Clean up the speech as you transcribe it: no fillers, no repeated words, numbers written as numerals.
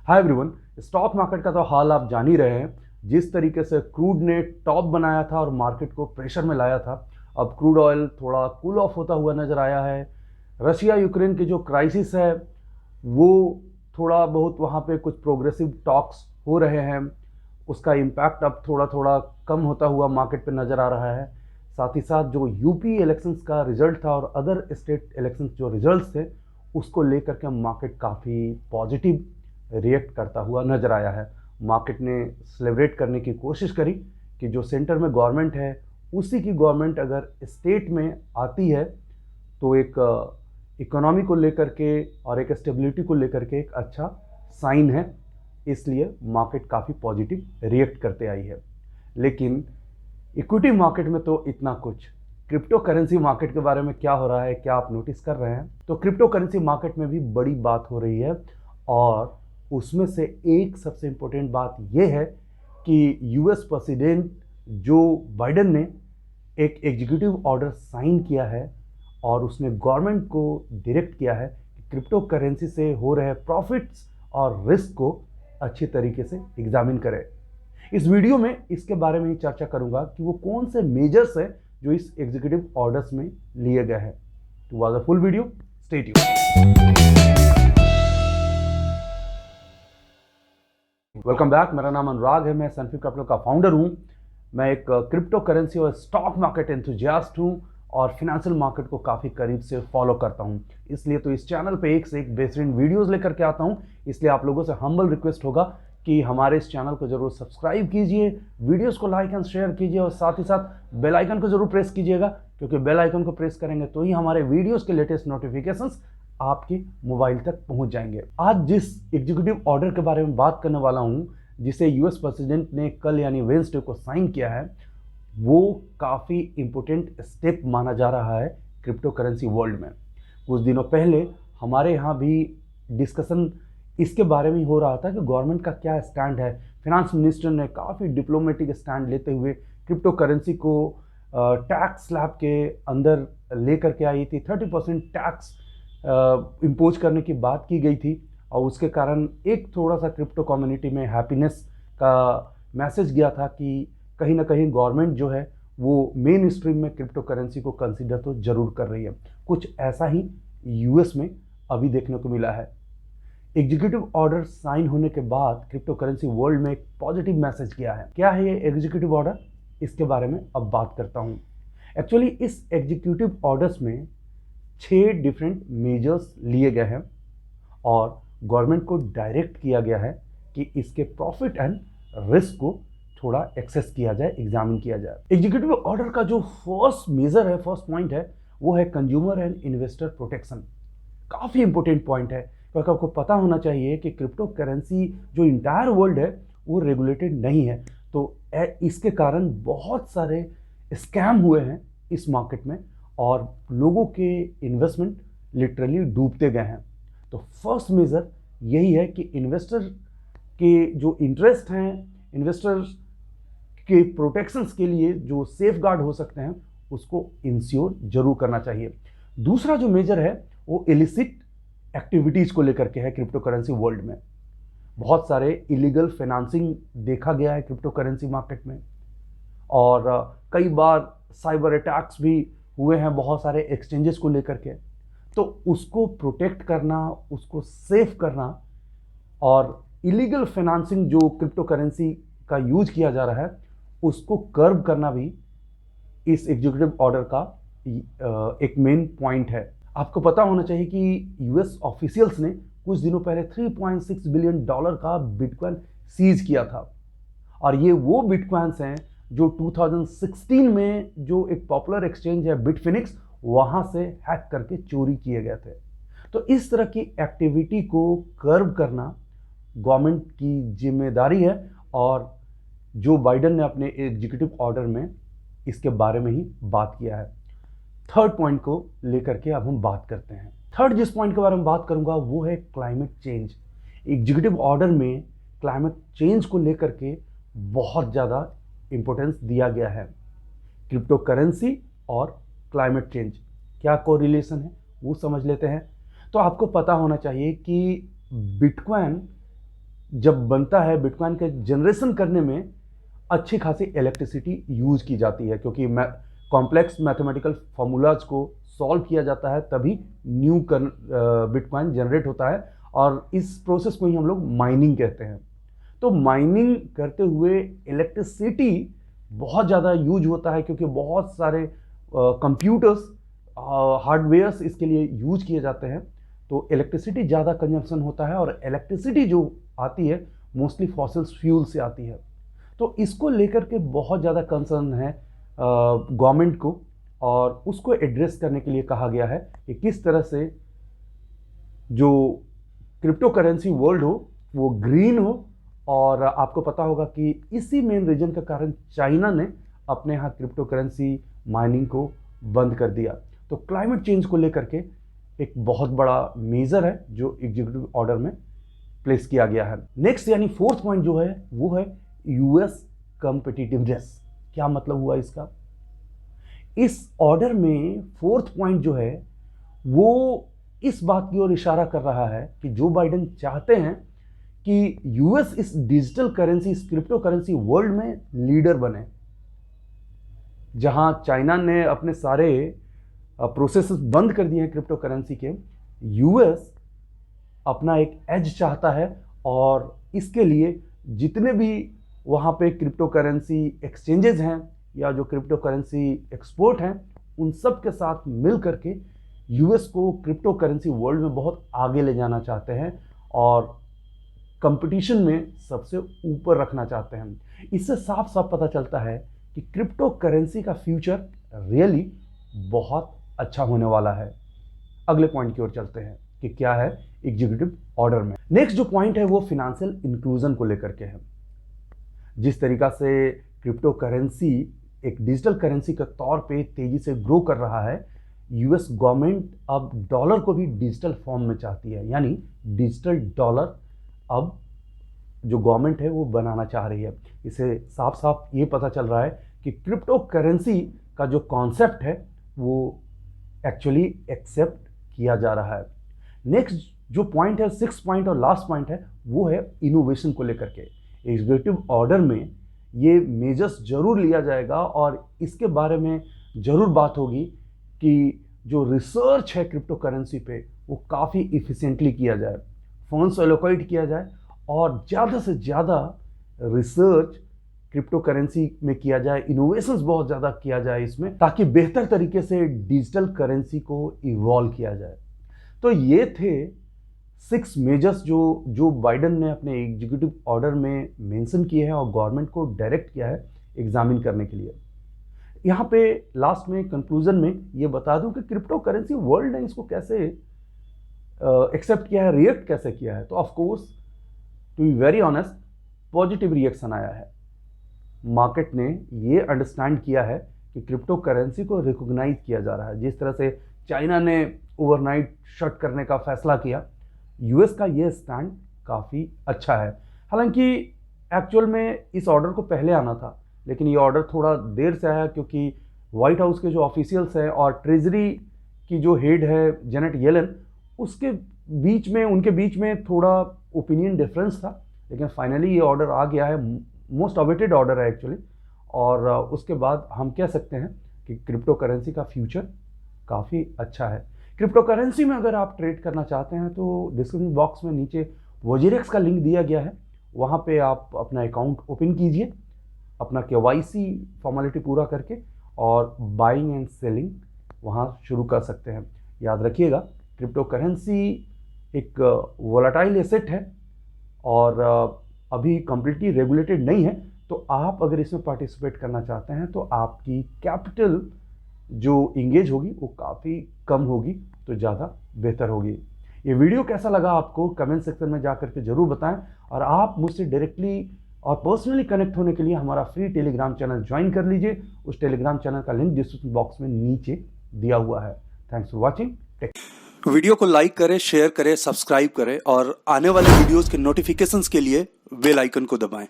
Hi everyone, stock market का तो हाल आप जान ही रहे हैं। जिस तरीके से क्रूड ने टॉप बनाया था और मार्केट को प्रेशर में लाया था, अब क्रूड ऑयल थोड़ा कूल ऑफ होता हुआ नजर आया है। रशिया यूक्रेन की जो क्राइसिस है वो थोड़ा बहुत वहाँ पे कुछ प्रोग्रेसिव टॉक्स हो रहे हैं, उसका इम्पैक्ट अब थोड़ा थोड़ा कम होता हुआ मार्केट पे नज़र आ रहा है। साथ ही साथ जो यूपी इलेक्शंस का रिजल्ट था और अदर स्टेट इलेक्शंस जो रिजल्ट्स थे, उसको लेकर के मार्केट काफ़ी पॉजिटिव रिएक्ट करता हुआ नजर आया है। मार्केट ने सेलिब्रेट करने की कोशिश करी कि जो सेंटर में गवर्नमेंट है उसी की गवर्नमेंट अगर स्टेट में आती है तो एक इकोनॉमी को लेकर के और एक स्टेबिलिटी को लेकर के एक अच्छा साइन है। इसलिए मार्केट काफ़ी पॉजिटिव रिएक्ट करते आई है। लेकिन इक्विटी मार्केट में तो इतना कुछ, क्रिप्टो करेंसी मार्केट के बारे में क्या हो रहा है, क्या आप नोटिस कर रहे हैं? तो क्रिप्टो करेंसी मार्केट में भी बड़ी बात हो रही है और उसमें से एक सबसे इम्पोर्टेंट बात यह है कि यूएस प्रेसिडेंट जो बाइडेन ने एक एग्जीक्यूटिव ऑर्डर साइन किया है और उसने गवर्नमेंट को डायरेक्ट किया है कि क्रिप्टो करेंसी से हो रहे प्रॉफिट्स और रिस्क को अच्छी तरीके से एग्जामिन करें। इस वीडियो में इसके बारे में ही चर्चा करूंगा कि वो कौन से मेजर्स है जो इस एग्जीक्यूटिव ऑर्डर्स में लिए गए हैं। To watch the full video, stay tuned. Welcome back, मेरा नाम अनुराग है, मैं सनफी कैपिटल का फाउंडर हूं। मैं एक क्रिप्टो करेंसी और स्टॉक मार्केट एंथुजियास्ट हूं और फिनेंशियल मार्केट को काफ़ी करीब से फॉलो करता हूं। इसलिए तो इस चैनल पे एक से एक बेहतरीन वीडियोस लेकर के आता हूं। इसलिए आप लोगों से हम्बल रिक्वेस्ट होगा कि हमारे इस चैनल को जरूर सब्सक्राइब कीजिए, वीडियोस को लाइक एंड शेयर कीजिए और साथ ही साथ बेल आइकन को जरूर प्रेस कीजिएगा, क्योंकि बेल आइकन को प्रेस करेंगे तो ही हमारे वीडियोस के लेटेस्ट नोटिफिकेशंस आपके मोबाइल तक पहुंच जाएंगे। आज जिस एग्जीक्यूटिव ऑर्डर के बारे में बात करने वाला हूं, जिसे यूएस प्रेसिडेंट ने कल यानी वेडनेसडे को साइन किया है, वो काफ़ी इंपॉर्टेंट स्टेप माना जा रहा है क्रिप्टो करेंसी वर्ल्ड में। कुछ दिनों पहले हमारे यहाँ भी डिस्कशन इसके बारे में हो रहा था कि गवर्नमेंट का क्या स्टैंड है। फिनांस मिनिस्टर ने काफ़ी डिप्लोमेटिक स्टैंड लेते हुए क्रिप्टो करेंसी को टैक्स स्लैब के अंदर लेकर के आई थी। 30% टैक्स इम्पोज करने की बात की गई थी और उसके कारण एक थोड़ा सा क्रिप्टो कम्युनिटी में हैप्पीनेस का मैसेज गया था कि कहीं ना कहीं गवर्नमेंट जो है वो मेन स्ट्रीम में क्रिप्टो करेंसी को कंसीडर तो जरूर कर रही है। कुछ ऐसा ही यूएस में अभी देखने को मिला है। एग्जीक्यूटिव ऑर्डर साइन होने के बाद क्रिप्टो करेंसी वर्ल्ड में एक पॉजिटिव मैसेज किया है। क्या है ये एग्जीक्यूटिव ऑर्डर, इसके बारे में अब बात करता हूँ। एक्चुअली इस एग्जीक्यूटिव ऑर्डर्स में 6 डिफरेंट मेजर्स लिए गए हैं और गवर्नमेंट को डायरेक्ट किया गया है कि इसके प्रॉफिट एंड रिस्क को थोड़ा एक्सेस किया जाए, एग्जामिन किया जाए। एग्जीक्यूटिव ऑर्डर का जो फर्स्ट मेजर है, फर्स्ट पॉइंट है, वो है कंज्यूमर एंड इन्वेस्टर प्रोटेक्शन। काफ़ी इंपॉर्टेंट पॉइंट है, क्योंकि आपको पता होना चाहिए कि क्रिप्टो करेंसी जो इंटायर वर्ल्ड है वो रेगुलेटेड नहीं है। तो इसके कारण बहुत सारे स्कैम हुए हैं इस मार्केट में और लोगों के इन्वेस्टमेंट लिटरली डूबते गए हैं। तो फर्स्ट मेजर यही है कि इन्वेस्टर के जो इंटरेस्ट हैं, इन्वेस्टर के प्रोटेक्शंस के लिए जो सेफ गार्ड हो सकते हैं उसको इंश्योर जरूर करना चाहिए। दूसरा जो मेजर है वो इलिसिट एक्टिविटीज को लेकर के है। क्रिप्टो करेंसी वर्ल्ड में बहुत सारे इलीगल फाइनेंसिंग देखा गया है क्रिप्टो करेंसी मार्केट में और कई बार साइबर अटैक्स भी हुए हैं बहुत सारे एक्सचेंजेस को लेकर के। तो उसको प्रोटेक्ट करना, उसको सेफ करना और इलीगल फाइनेंसिंग जो क्रिप्टो करेंसी का यूज किया जा रहा है उसको कर्व करना भी इस एग्जीक्यूटिव ऑर्डर का एक मेन पॉइंट है। आपको पता होना चाहिए कि यूएस ऑफिशियल्स ने कुछ दिनों पहले $3.6 बिलियन का बिटकॉइन सीज किया था और ये वो बिटकॉइंस हैं जो 2016 में जो एक पॉपुलर एक्सचेंज है बिटफिनिक्स, वहां से हैक करके चोरी किए गए थे। तो इस तरह की एक्टिविटी को कर्व करना गवर्नमेंट की जिम्मेदारी है और जो बाइडेन ने अपने एग्जीक्यूटिव ऑर्डर में इसके बारे में ही बात किया है। थर्ड पॉइंट को लेकर के अब हम बात करते हैं। थर्ड जिस पॉइंट के बारे में बात करूंगा वो है क्लाइमेट चेंज। एग्जीक्यूटिव ऑर्डर में क्लाइमेट चेंज को लेकर के बहुत ज़्यादा इंपॉर्टेंस दिया गया है। क्रिप्टो करेंसी और क्लाइमेट चेंज क्या कोरिलेशन है वो समझ लेते हैं। तो आपको पता होना चाहिए कि बिटकॉइन जब बनता है बिटकॉइन के जनरेशन करने में अच्छी खासी इलेक्ट्रिसिटी यूज की जाती है, क्योंकि कॉम्प्लेक्स मैथमेटिकल फार्मूलाज को सॉल्व किया जाता है तभी न्यू बिटकॉइन जनरेट होता है, और इस प्रोसेस को ही हम लोग माइनिंग कहते हैं। तो माइनिंग करते हुए इलेक्ट्रिसिटी बहुत ज़्यादा यूज होता है, क्योंकि बहुत सारे कंप्यूटर्स हार्डवेयर्स इसके लिए यूज किए जाते हैं। तो इलेक्ट्रिसिटी ज़्यादा कंजम्पशन होता है, और इलेक्ट्रिसिटी जो आती है मोस्टली फॉसिल फ्यूल से आती है। तो इसको लेकर के बहुत ज़्यादा कंसर्न है गवर्नमेंट को, और उसको एड्रेस करने के लिए कहा गया है कि किस तरह से जो क्रिप्टो करेंसी वर्ल्ड हो वो ग्रीन हो। और आपको पता होगा कि इसी मेन रीजन के कारण चाइना ने अपने यहाँ क्रिप्टो करेंसी माइनिंग को बंद कर दिया। तो क्लाइमेट चेंज को लेकर के एक बहुत बड़ा मेजर है जो एग्जीक्यूटिव ऑर्डर में प्लेस किया गया है। नेक्स्ट यानी फोर्थ पॉइंट जो है वो है यूएस कॉम्पिटिटिवनेस। क्या मतलब हुआ इसका? इस ऑर्डर में फोर्थ पॉइंट जो है वो इस बात की ओर इशारा कर रहा है कि जो बाइडेन चाहते हैं कि यूएस इस डिजिटल करेंसी, इस क्रिप्टो करेंसी वर्ल्ड में लीडर बने। जहां चाइना ने अपने सारे प्रोसेसेस बंद कर दिए हैं क्रिप्टो करेंसी के, यूएस अपना एक एज चाहता है, और इसके लिए जितने भी वहां पे क्रिप्टो करेंसी एक्सचेंजेस हैं या जो क्रिप्टो करेंसी एक्सपोर्ट हैं, उन सब के साथ मिल करके यूएस को क्रिप्टो करेंसी वर्ल्ड में बहुत आगे ले जाना चाहते हैं और कंपटीशन में सबसे ऊपर रखना चाहते हैं। इससे साफ साफ पता चलता है कि क्रिप्टो करेंसी का फ्यूचर रियली बहुत अच्छा होने वाला है। अगले पॉइंट की ओर चलते हैं कि क्या है एग्जीक्यूटिव ऑर्डर में। नेक्स्ट जो पॉइंट है वो फाइनेंशियल इंक्लूजन को लेकर के है। जिस तरीका से क्रिप्टो करेंसी एक डिजिटल करेंसी के तौर पे तेजी से ग्रो कर रहा है, यूएस गवर्नमेंट अब डॉलर को भी डिजिटल फॉर्म में चाहती है, यानी डिजिटल डॉलर अब जो गवर्नमेंट है वो बनाना चाह रही है। इसे साफ साफ ये पता चल रहा है कि क्रिप्टो करेंसी का जो कॉन्सेप्ट है वो एक्चुअली एक्सेप्ट किया जा रहा है। नेक्स्ट जो पॉइंट है, सिक्स पॉइंट और लास्ट पॉइंट है, वो है इनोवेशन को लेकर के। एग्जीक्यूटिव ऑर्डर में ये मेजर्स जरूर लिया जाएगा और इसके बारे में जरूर बात होगी कि जो रिसर्च है क्रिप्टो करेंसी पे वो काफ़ी इफिशिएंटली किया जाए, फंड्स एलोकेट किया जाए और ज़्यादा से ज़्यादा रिसर्च क्रिप्टो करेंसी में किया जाए, इनोवेशंस बहुत ज़्यादा किया जाए इसमें, ताकि बेहतर तरीके से डिजिटल करेंसी को इवॉल्व किया जाए। तो ये थे 6 मेजर्स जो बाइडेन ने अपने एग्जीक्यूटिव ऑर्डर में मेंशन किए हैं और गवर्नमेंट को डायरेक्ट किया है एग्जामिन करने के लिए। यहाँ पे लास्ट में कंक्लूजन में ये बता दूं कि क्रिप्टो करेंसी वर्ल्ड ने इसको कैसे एक्सेप्ट किया है, रिएक्ट कैसे किया है। तो of course to be very honest positive reaction आया है। मार्केट ने ये अंडरस्टैंड किया है कि क्रिप्टो करेंसी को रिकॉग्नाइज किया जा रहा है। जिस तरह से चाइना ने ओवरनाइट शट करने का फैसला किया, यूएस का ये स्टैंड काफ़ी अच्छा है। हालांकि एक्चुअल में इस ऑर्डर को पहले आना था, लेकिन ये ऑर्डर थोड़ा देर से आया क्योंकि व्हाइट हाउस के जो ऑफिशियल्स हैं और ट्रेजरी की जो हेड है जेनेट येलन, उनके बीच में थोड़ा ओपिनियन डिफरेंस था। लेकिन फाइनली ये ऑर्डर आ गया है, मोस्ट अवेटेड ऑर्डर है एक्चुअली। और उसके बाद हम कह सकते हैं कि क्रिप्टो करेंसी का फ्यूचर काफ़ी अच्छा है। क्रिप्टो करेंसी में अगर आप ट्रेड करना चाहते हैं तो डिस्क्रिप्शन बॉक्स में नीचे वजीरेक्स का लिंक दिया गया है, वहाँ पे आप अपना अकाउंट ओपन कीजिए, अपना KYC फॉर्मेलिटी पूरा करके और बाइंग एंड सेलिंग वहाँ शुरू कर सकते हैं। याद रखिएगा क्रिप्टो करेंसी एक वोलेटाइल एसेट है और अभी कम्प्लीटली रेगुलेटेड नहीं है। तो आप अगर इसमें पार्टिसिपेट करना चाहते हैं तो आपकी कैपिटल जो इंगेज होगी वो काफ़ी कम होगी, तो ज़्यादा बेहतर होगी। ये वीडियो कैसा लगा आपको कमेंट सेक्शन में जाकर के ज़रूर बताएं, और आप मुझसे डायरेक्टली और पर्सनली कनेक्ट होने के लिए हमारा फ्री टेलीग्राम चैनल ज्वाइन कर लीजिए। उस टेलीग्राम चैनल का लिंक डिस्क्रिप्शन बॉक्स में नीचे दिया हुआ है। Thanks for watching. वीडियो को लाइक करें, शेयर करें, सब्सक्राइब करें और आने वाले वीडियोस के नोटिफिकेशंस के लिए बेल आइकन को दबाएं।